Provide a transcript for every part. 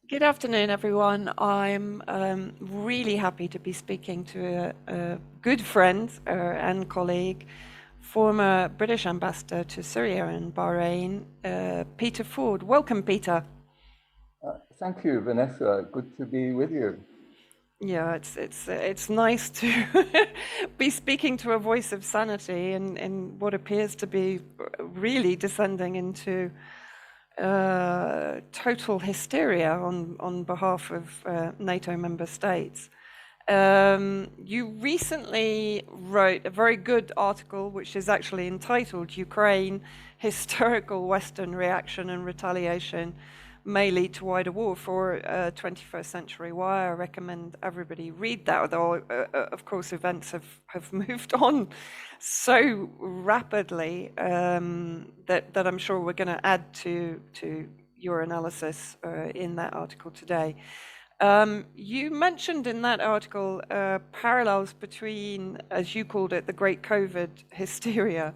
Good afternoon, everyone. I'm really happy to be speaking to a good friend and colleague, former British ambassador to Syria and Bahrain, Peter Ford. Welcome, Peter. Thank you, Vanessa. Good to be with you. Yeah, it's nice to be speaking to a voice of sanity in what appears to be really descending into total hysteria on behalf of NATO member states. You recently wrote a very good article, which is actually entitled Ukraine Hysterical Western Reaction and Retaliation May Lead to Wider War for 21st Century Wire. I recommend everybody read that, although, of course, events have moved on so rapidly that I'm sure we're going to add to your analysis in that article today. You mentioned in that article parallels between, as you called it, the great COVID hysteria.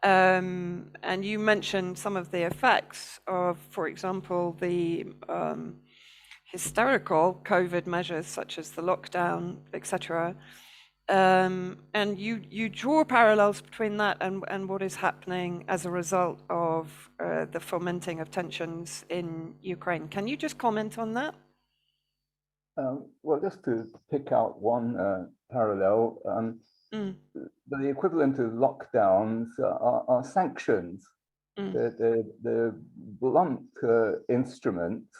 And you mentioned some of the effects of, for example, the hysterical COVID measures such as the lockdown, etc. And you draw parallels between that and what is happening as a result of the fomenting of tensions in Ukraine. Can you just comment on that? Well, just to pick out one parallel, Mm, the equivalent of lockdowns are sanctions. mm, They're blunt instruments.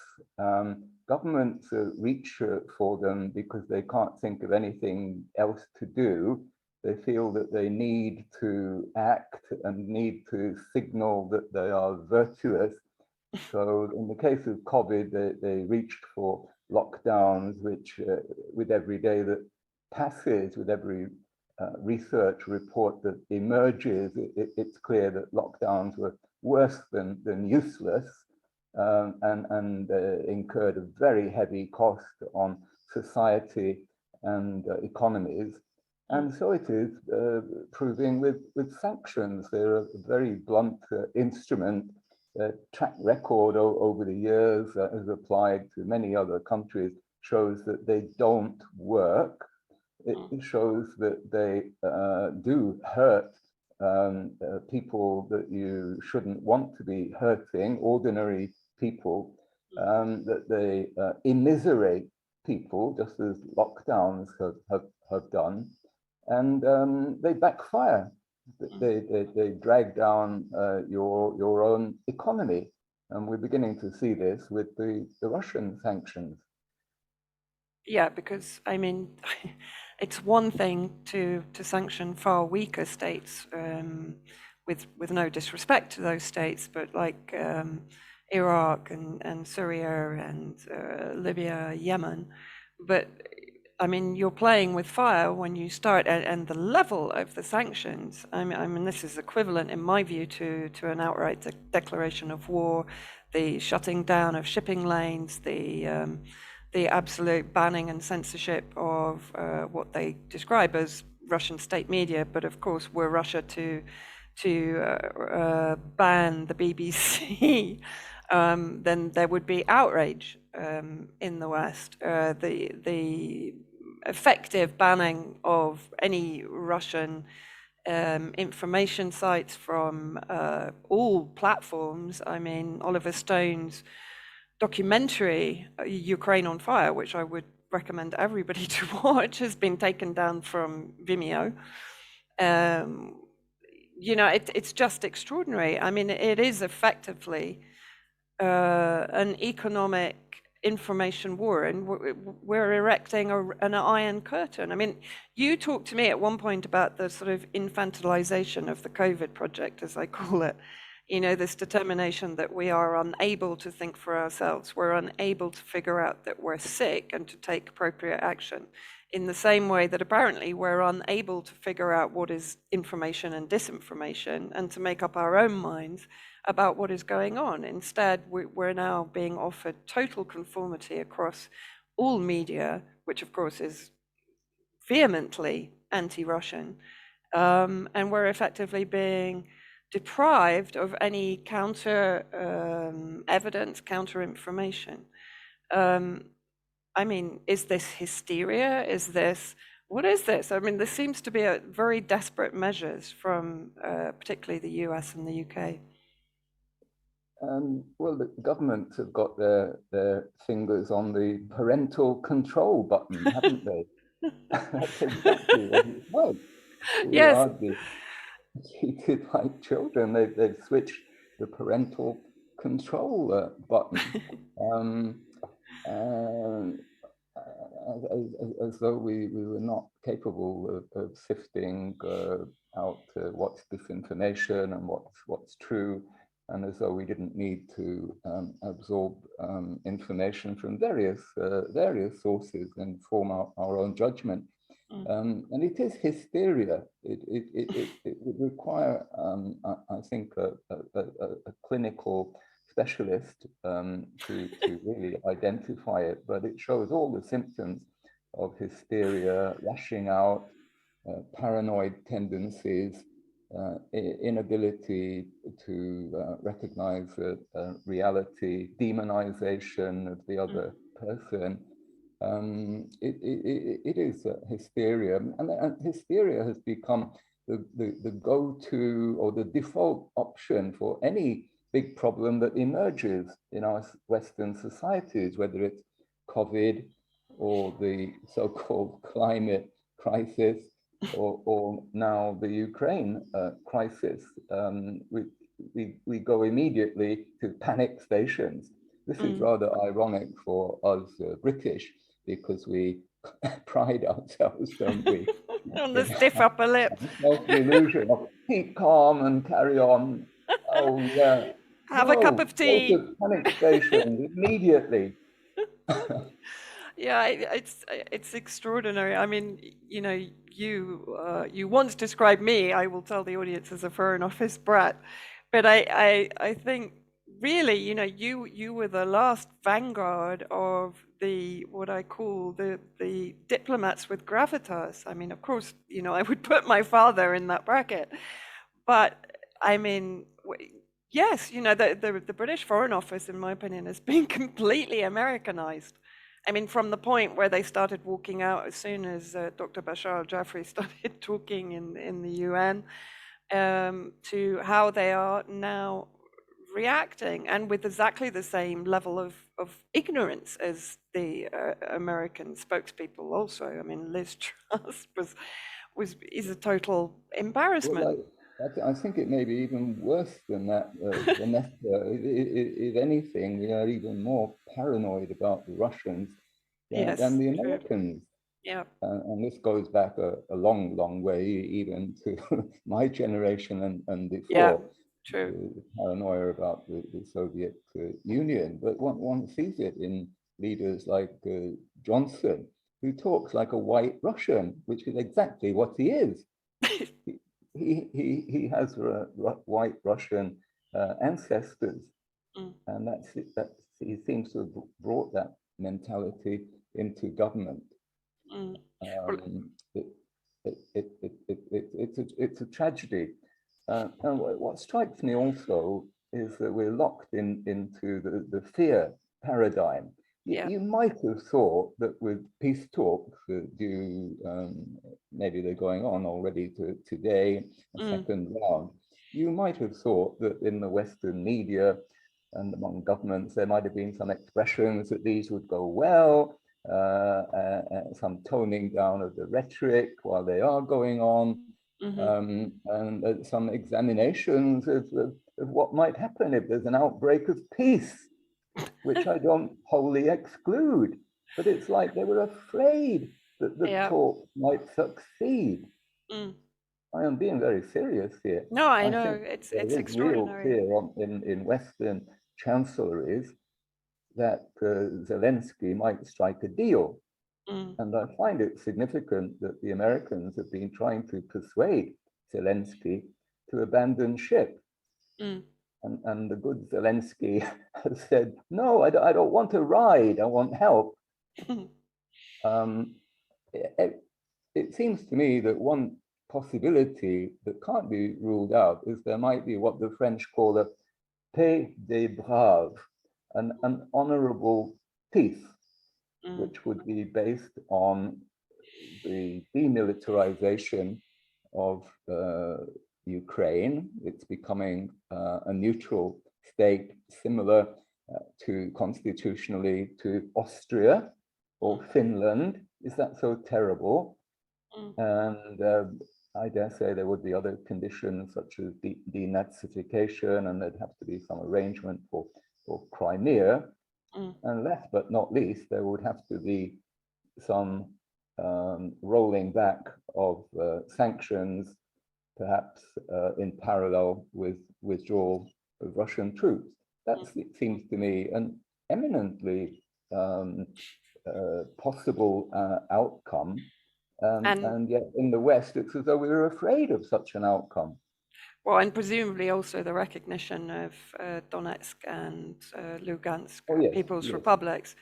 Governments reach for them because they can't think of anything else to do. They feel that they need to act and need to signal that they are virtuous. So in the case of COVID, they reached for lockdowns, which with every day that passes, with every research report that emerges, it's clear that lockdowns were worse than useless and incurred a very heavy cost on society and economies. mm, And so it is proving with sanctions. They're a very blunt instrument. Track record over the years as applied to many other countries shows that they don't work. mm, It shows that they do hurt people that you shouldn't want to be hurting, ordinary people, that they immiserate people, just as lockdowns have done, and they backfire. mm. They drag down your own economy. And we're beginning to see this with the Russian sanctions. Yeah, because I mean, it's one thing to sanction far weaker states, with no disrespect to those states, but like Iraq and Syria and Libya, Yemen. But I mean, you're playing with fire when you start, and the level of the sanctions. I mean, this is equivalent, in my view, to an outright declaration of war, the shutting down of shipping lanes, the absolute banning and censorship of what they describe as Russian state media. But of course, were Russia to ban the BBC, then there would be outrage in the West. The effective banning of any Russian information sites from all platforms. I mean, Oliver Stone's documentary, Ukraine on Fire, which I would recommend everybody to watch, has been taken down from Vimeo. Um, it's just extraordinary. I mean, it is effectively an economic information war, and we're erecting an iron curtain. I mean, you talked to me at one point about the sort of infantilization of the COVID project, as I call it. This determination that we are unable to think for ourselves, we're unable to figure out that we're sick and to take appropriate action, in the same way that apparently we're unable to figure out what is information and disinformation and to make up our own minds about what is going on. Instead, we're now being offered total conformity across all media, which of course is vehemently anti-Russian, and we're effectively being deprived of any counter evidence, counter information. I mean, is this hysteria? What is this? I mean, there seems to be a very desperate measures from particularly the US and the UK. Well, the governments have got their fingers on the parental control button, haven't they? That's exactly what it's like. We Yes. are being treated like children. They've switched the parental control button. Um, and, as though we were not capable of sifting out what's disinformation and what's true, and as though we didn't need to absorb information from various sources and form our own judgment. And it is hysteria. It would require, I think, a clinical specialist to really identify it, but it shows all the symptoms of hysteria, lashing out, paranoid tendencies, inability to recognize reality, demonization of the other person. It is hysteria, and hysteria has become the go-to or the default option for any big problem that emerges in our Western societies, whether it's COVID or the so-called climate crisis, or now the Ukraine crisis. We go immediately to panic stations. This is rather ironic for us British, because we pride ourselves, don't we? On the stiff upper lip. The illusion of keep calm and carry on. Oh yeah. Have a cup of Go tea. to panic stations immediately. Yeah, it's extraordinary. I mean, you know, you once described me, I will tell the audience, as a Foreign Office brat, but I think really, you know, you were the last vanguard of the what I call the diplomats with gravitas. I mean, of course, you know, I would put my father in that bracket, but I mean, yes, you know, the British Foreign Office, in my opinion, has been completely Americanized. I mean, from the point where they started walking out as soon as Dr. Bashar al-Jafri started talking in the UN, to how they are now reacting, and with exactly the same level of ignorance as the American spokespeople also. I mean, Liz Truss is a total embarrassment. Well, I think it may be even worse than that, Vanessa. If anything, we are even more paranoid about the Russians Yes, than the true. Americans. Yeah. And this goes back a long, long way, even to my generation and before. Yeah, true. The paranoia about the Soviet Union. But one sees it in leaders like Johnson, who talks like a white Russian, which is exactly what he is. He has white Russian ancestors, and he seems to have brought that mentality into government. It's a tragedy. And what strikes me also is that we're locked into the fear paradigm. Yeah. You might have thought that with peace talks due, maybe they're going on already today, a second round, you might have thought that in the Western media and among governments, there might have been some expressions that these would go well, some toning down of the rhetoric while they are going on, and some examinations of what might happen if there's an outbreak of peace, which I don't wholly exclude. But it's like they were afraid that the talk might succeed. I am being very serious here. No, I know, think it's there is real extraordinary. fear in Western chancelleries that Zelensky might strike a deal. And I find it significant that the Americans have been trying to persuade Zelensky to abandon ship. And the good Zelensky has said, no, I don't want to ride, I want help. It seems to me that one possibility that can't be ruled out is there might be what the French call a paix des braves, an honorable peace, which would be based on the demilitarization of Ukraine. It's becoming a neutral state, similar to constitutionally to Austria or Finland. Is that so terrible? And I dare say there would be other conditions such as denazification, and there'd have to be some arrangement for Crimea. And last but not least, there would have to be some rolling back of sanctions, perhaps in parallel with withdrawal of Russian troops. That seems to me an eminently possible outcome. And yet in the West, it's as though we were afraid of such an outcome. Well, and presumably also the recognition of Donetsk and Lugansk People's Republics,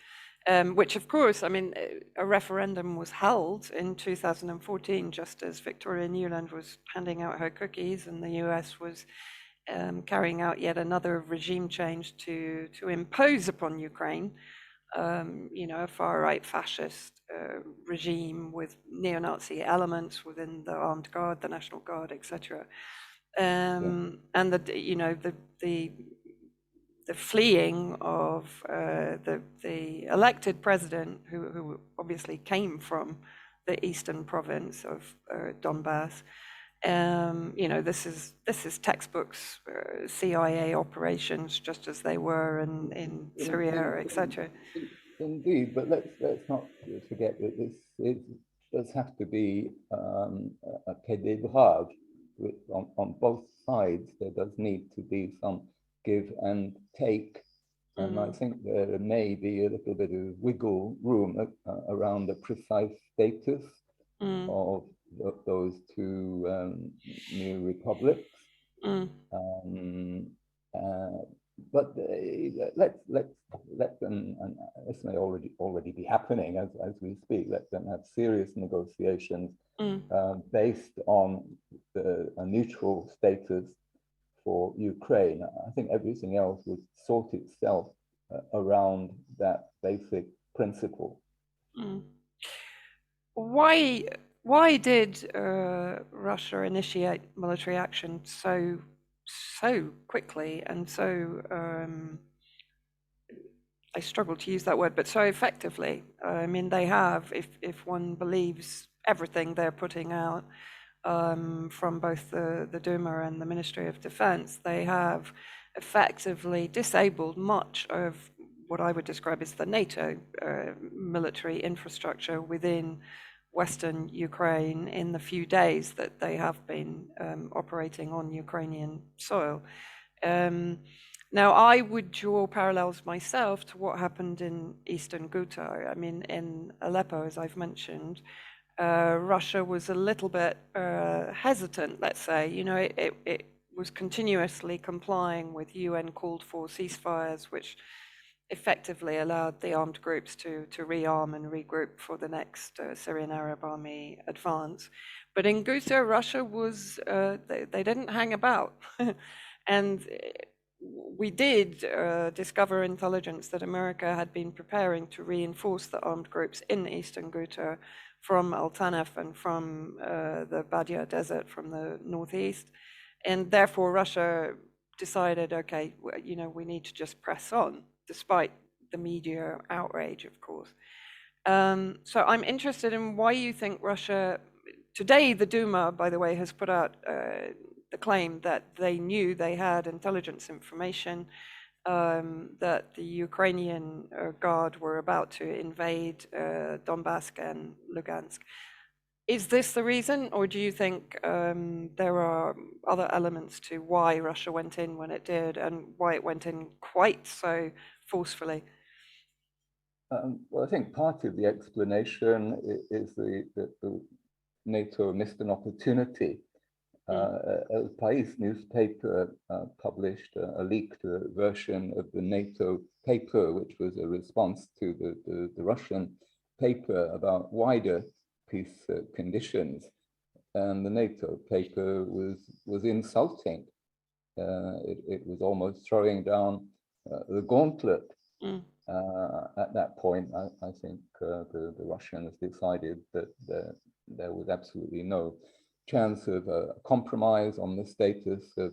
which of course, I mean, a referendum was held in 2014, just as Victoria Nuland was handing out her cookies and the US was carrying out yet another regime change to impose upon Ukraine, you know, a far-right fascist regime with neo-Nazi elements within the armed guard, the National Guard, etc. And you know, the fleeing of the elected president, who obviously came from the eastern province of Donbass. You know, this is textbooks, CIA operations, just as they were in Syria, etc. Indeed, but let's not forget that this does have to be a quai de grave. On both sides, there does need to be some give and take. And I think there may be a little bit of wiggle room around the precise status of those two new republics. But let them, and this may already be happening as we speak, let them have serious negotiations based on a neutral status for Ukraine. I think everything else would sort itself around that basic principle. Why did Russia initiate military action so quickly and so, I struggle to use that word, but so effectively? I mean, they have, if one believes everything they're putting out from both the Duma and the Ministry of Defense, they have effectively disabled much of what I would describe as the NATO military infrastructure within Western Ukraine in the few days that they have been operating on Ukrainian soil. Now, I would draw parallels myself to what happened in Eastern Ghouta. I mean, in Aleppo, as I've mentioned, Russia was a little bit hesitant, let's say. You know, it was continuously complying with UN called for ceasefires, which effectively allowed the armed groups to rearm and regroup for the next Syrian Arab Army advance. But in Ghouta, Russia was, they didn't hang about. And we did discover intelligence that America had been preparing to reinforce the armed groups in Eastern Ghouta from Al Tanaf and from the Badia Desert from the northeast. And therefore, Russia decided, okay, you know, we need to just press on, despite the media outrage, of course. So I'm interested in why you think Russia, today the Duma, by the way, has put out the claim that they knew they had intelligence information, that the Ukrainian Guard were about to invade Donbass and Lugansk. Is this the reason, or do you think there are other elements to why Russia went in when it did, and why it went in quite so forcefully? Well, I think part of the explanation is that the NATO missed an opportunity. El País newspaper published a leaked version of the NATO paper, which was a response to the Russian paper about wider peace conditions, and the NATO paper was insulting. It was almost throwing down the gauntlet. At that point, I think the Russians decided that there was absolutely no chance of a compromise on the status of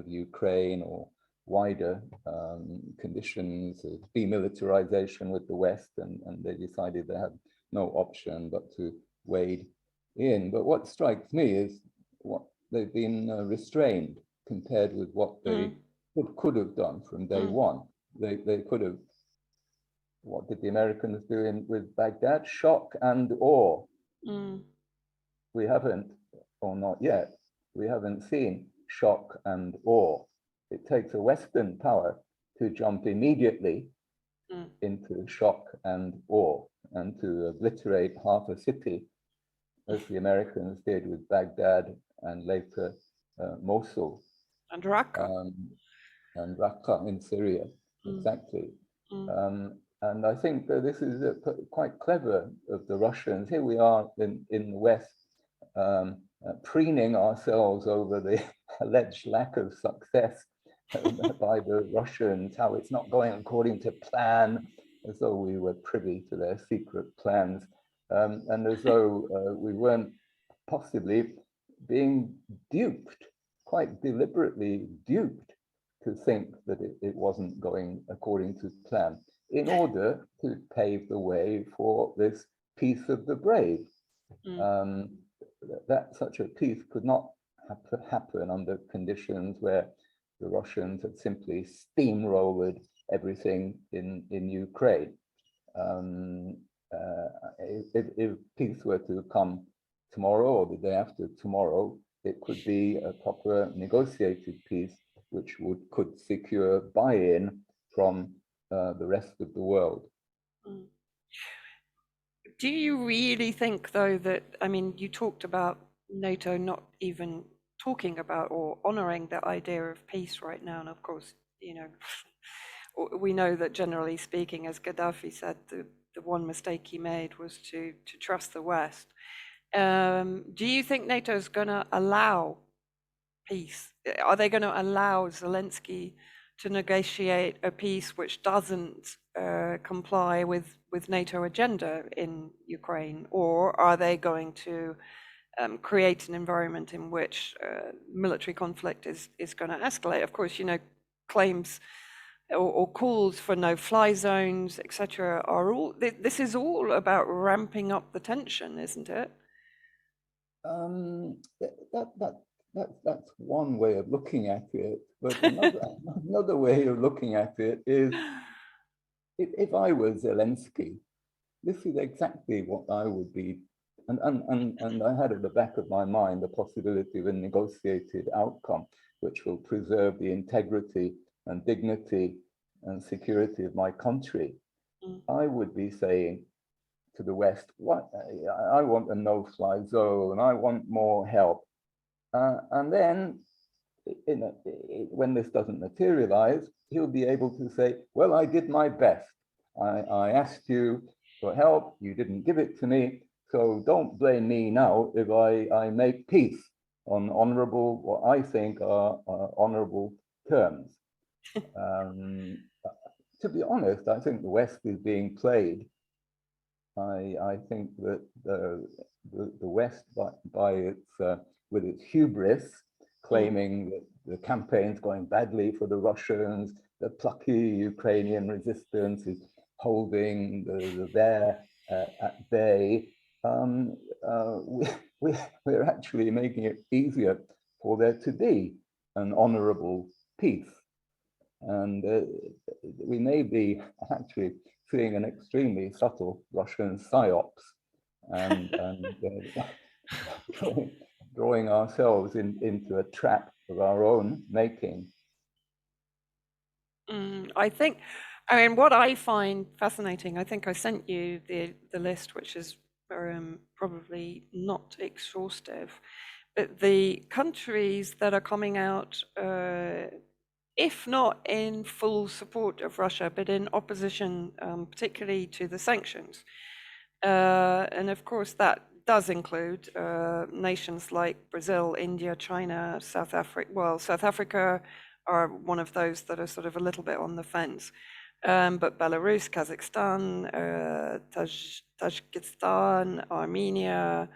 Ukraine or wider conditions of demilitarization with the West, and they decided they had no option but to wade in. But what strikes me is what they've been restrained compared with what they could have done from day one. They could have, what did the Americans do with Baghdad? Shock and awe. We haven't, or not yet, we haven't seen shock and awe. It takes a Western power to jump immediately into shock and awe and to obliterate half a city, as the Americans did with Baghdad and later Mosul. And Raqqa. And Raqqa in Syria, exactly. And I think that this is quite clever of the Russians. Here we are in the West, preening ourselves over the alleged lack of success by the Russians, how it's not going according to plan, as though we were privy to their secret plans, and as though we weren't possibly being duped, quite deliberately duped, to think that it wasn't going according to plan, in order to pave the way for this peace of the brave. That such a peace could not happen under conditions where the Russians had simply steamrolled everything in Ukraine. If peace were to come tomorrow or the day after tomorrow, it could be a proper negotiated peace, which could secure buy-in from the rest of the world. Do you really think, though, that, I mean, you talked about NATO not even talking about or honoring the idea of peace right now, and of course, you know, we know that generally speaking, as Gaddafi said, the one mistake he made was to trust the West. Do you think NATO is going to allow peace? Are they going to allow Zelensky to negotiate a peace which doesn't comply with NATO agenda in Ukraine, or are they going to create an environment in which military conflict is going to escalate? Of course, you know, claims or calls for no-fly zones, etc., are all. This is all about ramping up the tension, isn't it? That's one way of looking at it, but another way of looking at it is, if I were Zelensky, this is exactly what I would be, and I had at the back of my mind the possibility of a negotiated outcome, which will preserve the integrity and dignity and security of my country. I would be saying to the West, what, I want a no-fly zone, I want more help. And then, when this doesn't materialize, he'll be able to say, well, I did my best. I asked you for help, you didn't give it to me, so don't blame me now if I make peace on honorable, what I think are honorable terms. To be honest, I think the West is being played. I think that the West, by its with its hubris, claiming that the campaign's going badly for the Russians, the plucky Ukrainian resistance is holding the bear at bay. We're actually making it easier for there to be an honorable peace. And we may be actually seeing an extremely subtle Russian psyops and drawing ourselves into a trap of our own making. I mean, what I find fascinating, I think I sent you the list, which is probably not exhaustive, but the countries that are coming out, if not in full support of Russia, but in opposition, particularly to the sanctions. And of course, that does include nations like Brazil, India, China, South Africa. Well, South Africa are one of those that are sort of a little bit on the fence. But Belarus, Kazakhstan, Tajikistan, Armenia,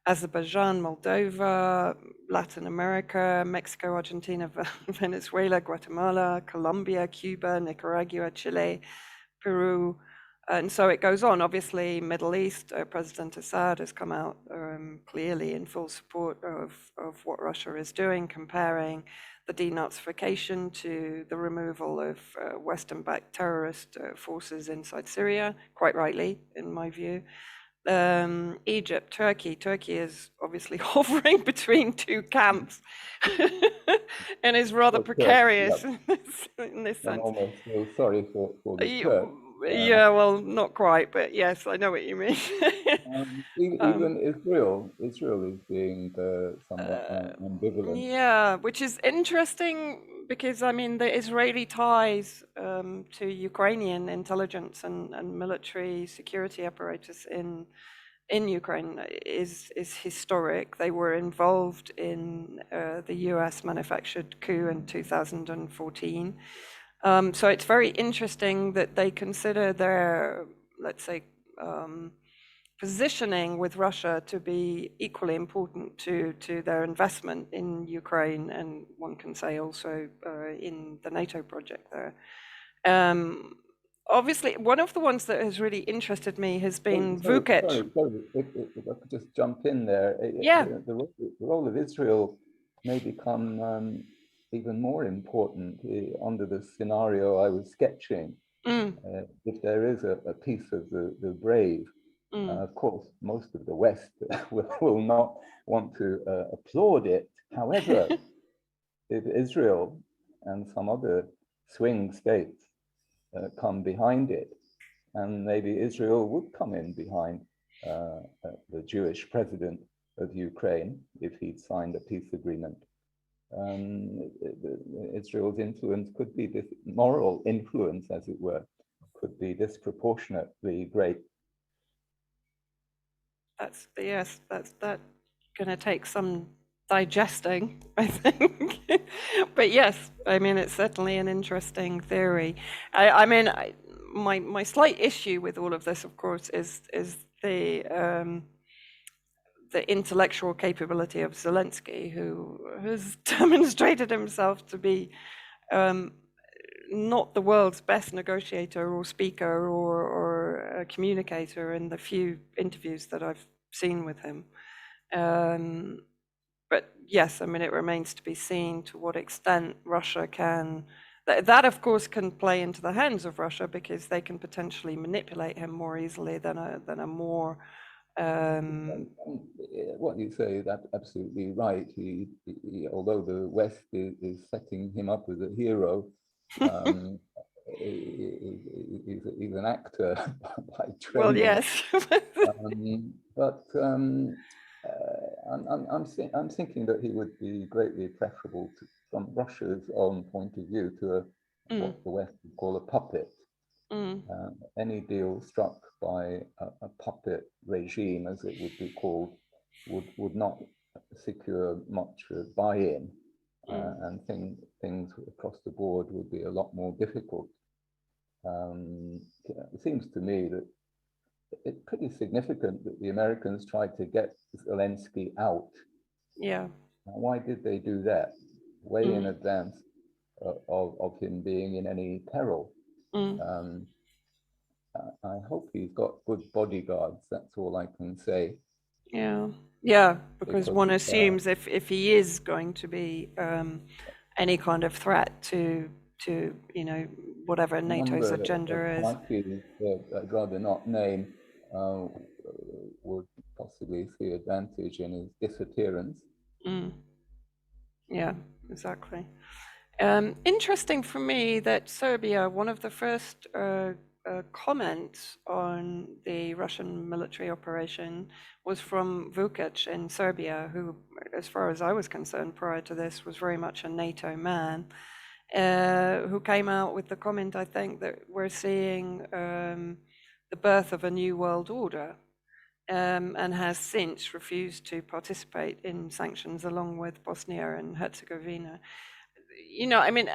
Azerbaijan, Moldova, Latin America, Mexico, Argentina, Venezuela, Guatemala, Colombia, Cuba, Nicaragua, Chile, Peru, and so it goes on. Obviously, Middle East, President Assad has come out clearly in full support of what Russia is doing, comparing the denazification to the removal of Western-backed terrorist forces inside Syria, quite rightly, in my view. Egypt, Turkey is obviously hovering between two camps and is rather precarious in this I'm sense. almost feel sorry for the Turks. Yeah, well, not quite, but yes, I know what you mean. Even Israel is being somewhat ambivalent. Yeah, which is interesting because I mean the Israeli ties to Ukrainian intelligence and military security apparatus in Ukraine is historic. They were involved in the US manufactured coup in 2014. So it's very interesting that they consider their, let's say, positioning with Russia to be equally important to their investment in Ukraine, and one can say also in the NATO project there. Obviously, one of the ones that has really interested me has been Vukic. Sorry, if I could just jump in there. Yeah. The role of Israel may become even more important under the scenario I was sketching. If there is a piece of the brave, of course, most of the West will not want to applaud it. However, if Israel and some other swing states come behind it, and maybe Israel would come in behind the Jewish president of Ukraine if he'd signed a peace agreement. Israel's influence could be this moral influence, as it were, could be disproportionately great. That's going to take some digesting, I think. But yes, I mean, it's certainly an interesting theory. I mean, my slight issue with all of this, of course, is the intellectual capability of Zelensky, who has demonstrated himself to be not the world's best negotiator or speaker or communicator in the few interviews that I've seen with him. But yes, I mean, it remains to be seen to what extent Russia can, that of course can play into the hands of Russia, because they can potentially manipulate him more easily than a more what you say is absolutely right. He, although the West is setting him up as a hero, he's an actor by training. Well, yes. But I'm thinking that he would be greatly preferable from Russia's own point of view to what the West would call a puppet. Any deal struck by a puppet regime, as it would be called, would not secure much buy-in, and things across the board would be a lot more difficult. It seems to me that it's pretty significant that the Americans tried to get Zelensky out. Yeah. Now, why did they do that? Way in advance of him being in any peril. I hope he's got good bodyguards. That's all I can say. Yeah, because one assumes if he is going to be any kind of threat to whatever NATO's agenda is, I'd rather not name, would possibly see advantage in his disappearance. Yeah, exactly. Interesting for me that Serbia, one of the first comments on the Russian military operation was from Vukic in Serbia, who, as far as I was concerned prior to this, was very much a NATO man, who came out with the comment, I think, that we're seeing the birth of a new world order, and has since refused to participate in sanctions along with Bosnia and Herzegovina. I mean,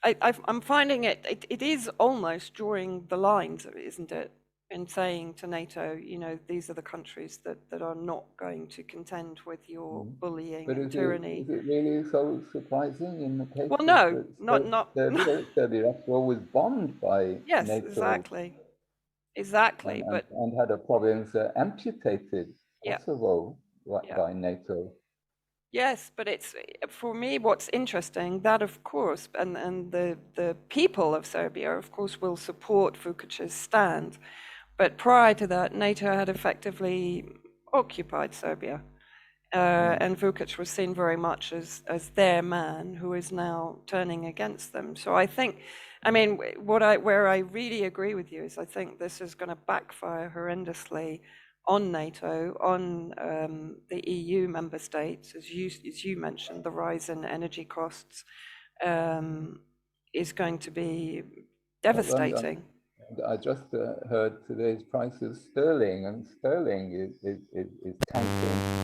I'm finding it is almost drawing the lines, isn't it? In saying to NATO, these are the countries that are not going to contend with your bullying But and tyranny. is it really so surprising in the case Well, no, that not. Serbia? Serbia, after all, was bombed by Yes, NATO exactly. But and had a province amputated, yeah, Kosovo, yeah. by NATO. Yes, but it's for me what's interesting that of course, and the people of Serbia, of course, will support Vukic's stand. But prior to that, NATO had effectively occupied Serbia. And Vukic was seen very much as their man who is now turning against them. So I think, I mean, where I really agree with you is I think this is going to backfire horrendously on NATO, on the EU member states, as you mentioned, the rise in energy costs is going to be devastating. I just heard today's price of sterling, and sterling is tanking.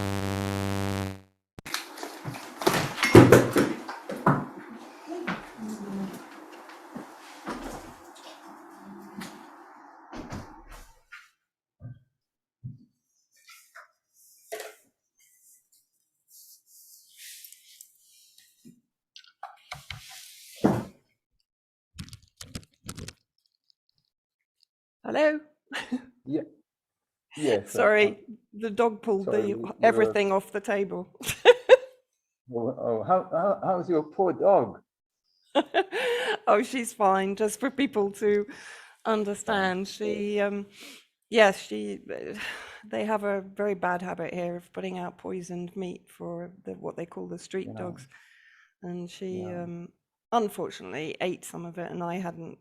Hello? Yeah, yes. Sorry, the dog pulled Sorry, everything off the table. How's your poor dog? Oh, she's fine. Just for people to understand, yes, they have a very bad habit here of putting out poisoned meat for what they call the street dogs, and she unfortunately ate some of it, and I hadn't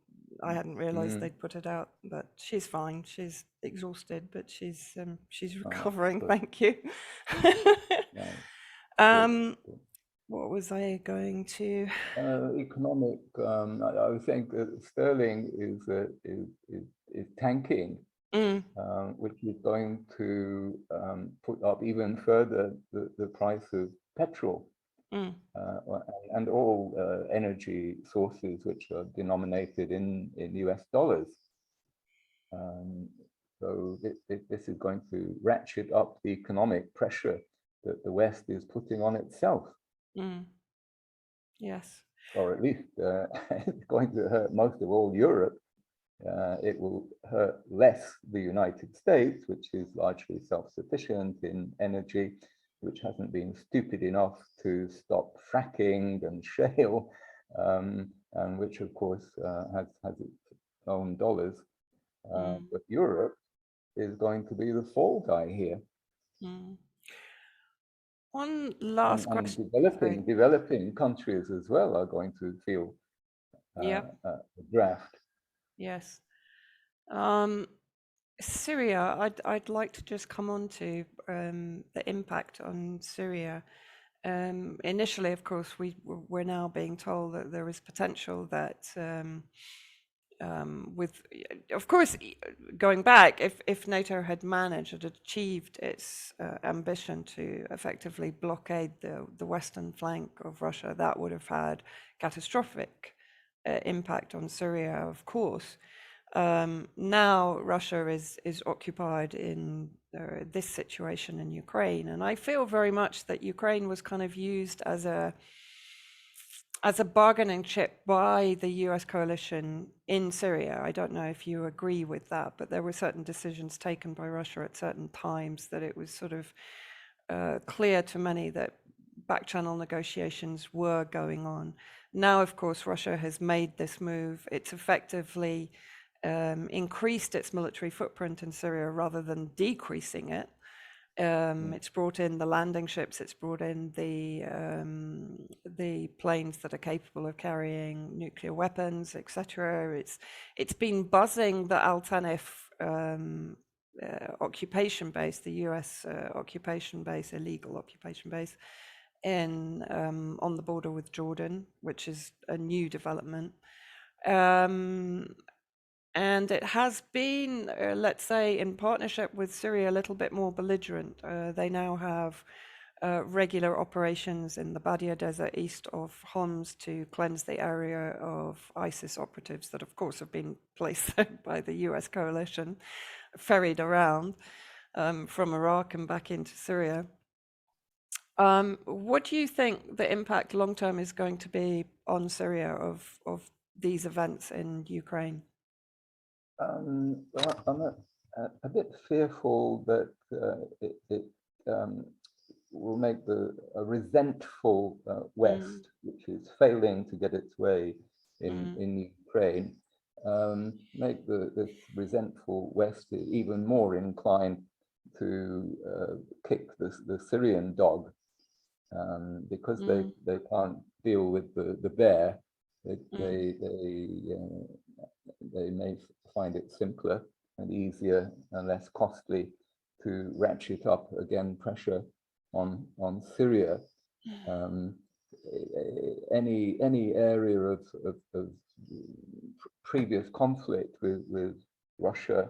realized they'd put it out. But she's fine. She's exhausted, but she's recovering. Thank you. What was I going to? Economic. I would think that sterling is tanking, which is going to put up even further the price of petrol and all energy sources which are denominated in US dollars. So this is going to ratchet up the economic pressure that the West is putting on itself. Yes. Or at least it's going to hurt most of all Europe. It will hurt less the United States, which is largely self-sufficient in energy, which hasn't been stupid enough to stop fracking and shale, and which of course has its own dollars. But Europe is going to be the fall guy here. One last question. Developing countries as well are going to feel the draft. Yes. Syria, I'd like to just come on to the impact on Syria. Initially, of course, we're now being told that there is potential that of course, going back, if NATO had achieved its ambition to effectively blockade the western flank of Russia, that would have had catastrophic impact on Syria, of course. Now Russia is occupied in this situation in Ukraine, and I feel very much that Ukraine was kind of used as a bargaining chip by the US coalition in Syria. I don't know if you agree with that, but there were certain decisions taken by Russia at certain times that it was sort of clear to many that back-channel negotiations were going on. Now, of course, Russia has made this move. It's effectively increased its military footprint in Syria rather than decreasing it. It's brought in the landing ships. It's brought in the planes that are capable of carrying nuclear weapons, etc. It's been buzzing the Al-Tanif occupation base, the U.S. occupation base, illegal occupation base, on the border with Jordan, which is a new development. And it has been, let's say, in partnership with Syria, a little bit more belligerent. They now have regular operations in the Badia Desert east of Homs to cleanse the area of ISIS operatives that, of course, have been placed there by the US coalition, ferried around from Iraq and back into Syria. What do you think the impact long term is going to be on Syria of these events in Ukraine? Well, I'm a bit fearful that it will make a resentful West, which is failing to get its way in Ukraine, make this resentful West even more inclined to kick the Syrian dog, because they can't deal with the bear. They may find it simpler and easier and less costly to ratchet up again pressure on Syria. Any area of previous conflict with Russia,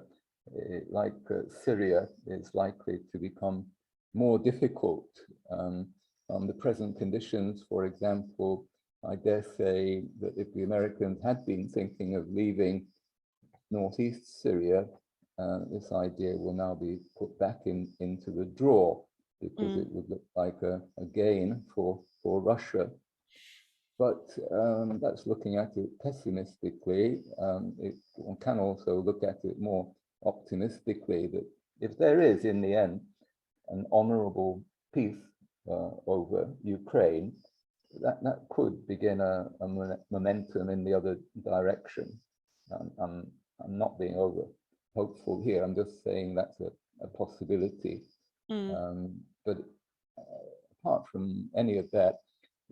like Syria, is likely to become more difficult. On the present conditions, for example, I dare say that if the Americans had been thinking of leaving northeast Syria, this idea will now be put back into the drawer, because it would look like a gain for Russia. But that's looking at it pessimistically. One can also look at it more optimistically, that if there is, in the end, an honorable peace over Ukraine, that could begin a momentum in the other direction. I'm not being over hopeful here. I'm just saying that's a possibility. But apart from any of that,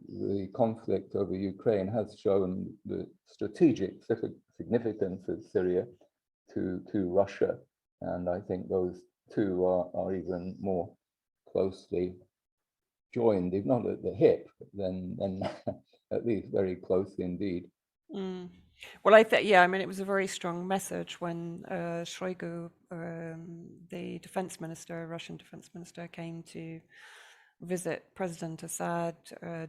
the conflict over Ukraine has shown the strategic significance of Syria to Russia, and I think those two are even more closely joined, if not at the hip, then at least very close indeed. Well, I think, yeah, I mean, it was a very strong message when Shoigu, the defense minister, Russian defense minister, came to visit President Assad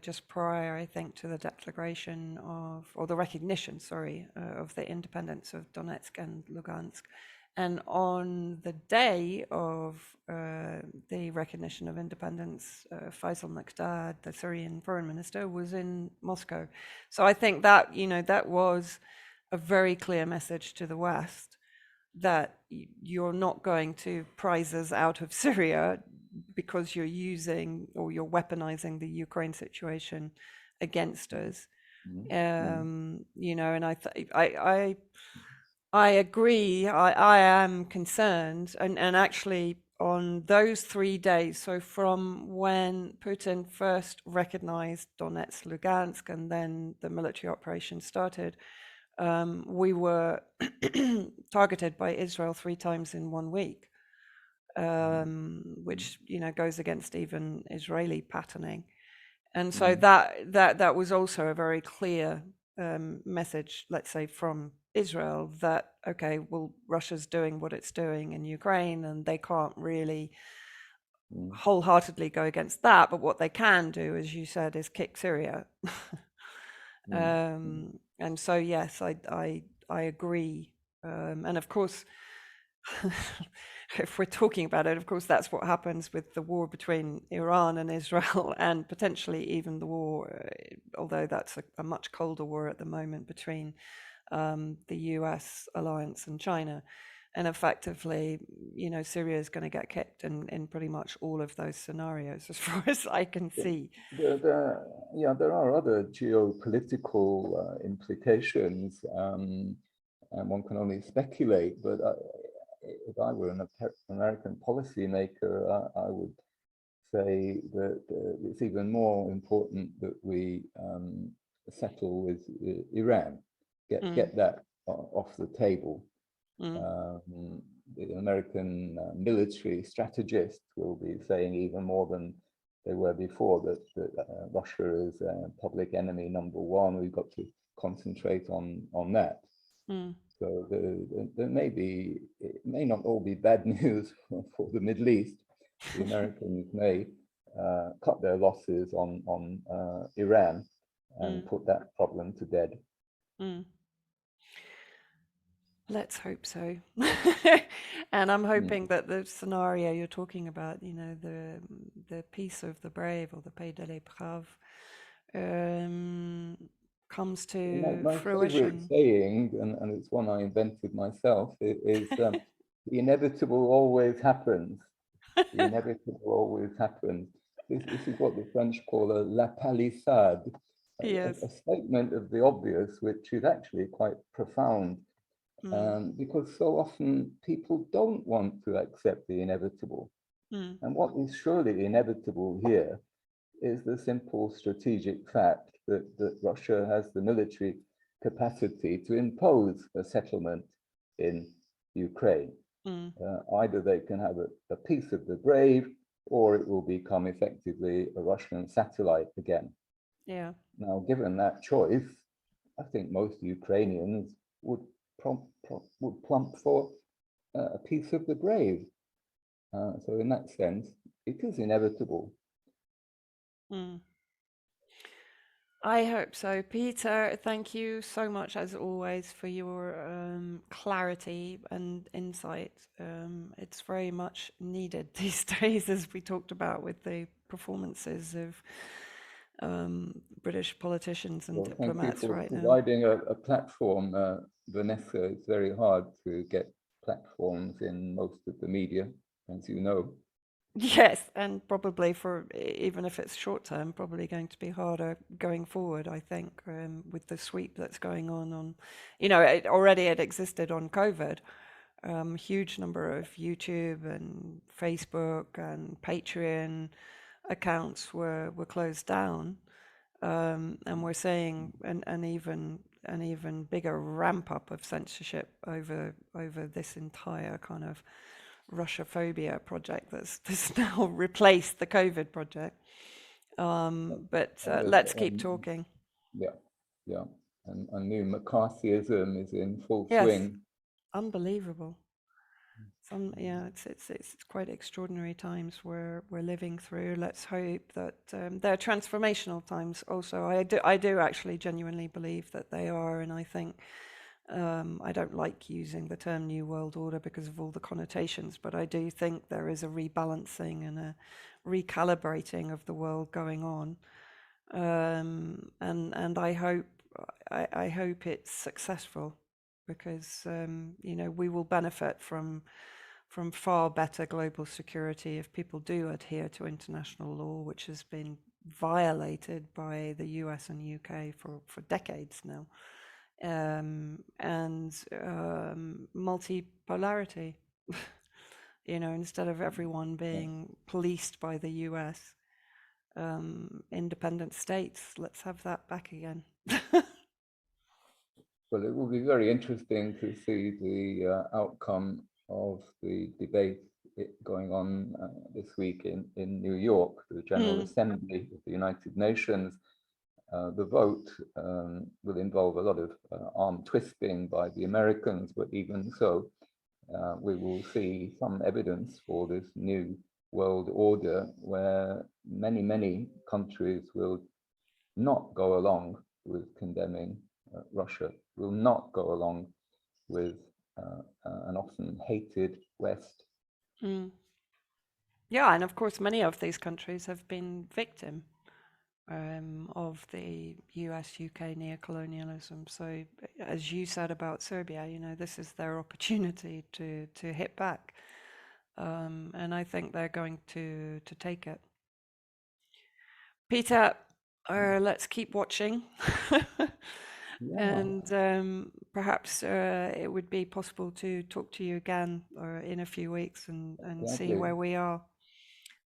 just prior, I think, to the declaration of, or the recognition, sorry, of the independence of Donetsk and Lugansk. And on the day of the recognition of independence, Faisal Maqdad, the Syrian foreign minister, was in Moscow. So I think that, you know, that was a very clear message to the West that you're not going to prize us out of Syria because you're using or you're weaponizing the Ukraine situation against us. You know, and I agree. I am concerned, and actually on those 3 days, so from when Putin first recognized Donetsk, Lugansk, and then the military operation started, we were targeted by Israel 3 times in 1 week, which, you know, goes against even Israeli patterning. And so that was also a very clear message, let's say, from Israel, that, okay, well, Russia's doing what it's doing in Ukraine and they can't really wholeheartedly go against that, but what they can do, as you said, is kick Syria. And so, yes, I agree. And of course, if we're talking about it, of course, that's what happens with the war between Iran and Israel, and potentially even the war, although that's a much colder war at the moment, between the US alliance and China. And effectively, you know, Syria is going to get kicked in pretty much all of those scenarios, as far as I can see. There are other geopolitical implications, and one can only speculate, but if I were an American policymaker, I would say that it's even more important that we settle with Iran, get that off the table. The American military strategists will be saying even more than they were before that Russia is public enemy #1. We've got to concentrate on that. So there may be, it may not all be bad news for the Middle East. The Americans may cut their losses on Iran and put that problem to bed. Let's hope so. And I'm hoping that the scenario you're talking about, you know, the peace of the brave or the pays de les braves, comes to My favorite fruition. saying, and it's one I invented myself, is the inevitable always happens. The inevitable always happens. This is what the French call a la palissade, Yes. a statement of the obvious, which is actually quite profound, because so often people don't want to accept the inevitable. And what is surely inevitable here is the simple strategic fact that Russia has the military capacity to impose a settlement in Ukraine. Either they can have a peace of the brave, or it will become effectively a Russian satellite again. Yeah. Now, given that choice, I think most Ukrainians would plump for a peace of the brave. So in that sense, it is inevitable. I hope so. Peter, thank you so much, as always, for your clarity and insight. It's very much needed these days, as we talked about with the performances of British politicians and diplomats thank you for right now. providing a platform, Vanessa. It's very hard to get platforms in most of the media, as you know. Yes, and probably for, even if it's short term, probably going to be harder going forward, I think, with the sweep that's going on, you know, it existed on COVID. Huge number of YouTube and Facebook and Patreon accounts were closed down. And we're seeing an even bigger ramp up of censorship over this entire kind of Russophobia project that's now replaced the COVID project. But let's keep talking. Yeah. And new McCarthyism is in full Yes, swing. unbelievable. It's quite extraordinary times we're living through. Let's hope that they're transformational times. Also, I do actually genuinely believe that they are, and I think I don't like using the term New World Order because of all the connotations, but I do think there is a rebalancing and a recalibrating of the world going on, and I hope it's successful, because you know, we will benefit from far better global security if people do adhere to international law, which has been violated by the US and UK for decades now, and multipolarity. You know, instead of everyone being policed by the US, independent states, let's have that back again. Well, it will be very interesting to see the outcome of the debate going on this week in New York, the General Assembly of the United Nations. The vote will involve a lot of arm twisting by the Americans, but even so, we will see some evidence for this new world order where many countries will not go along with condemning Russia, will not go along with an often hated West. Yeah, and of course, many of these countries have been victim of the US-UK neocolonialism. So, as you said about Serbia, you know, this is their opportunity to hit back, and I think they're going to take it. Peter, let's keep watching. And perhaps it would be possible to talk to you again in a few weeks and see where we are.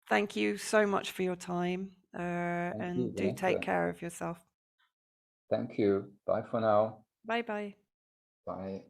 Thank you so much for your time, and do take care of yourself. Thank you. Bye for now. Bye-bye. Bye.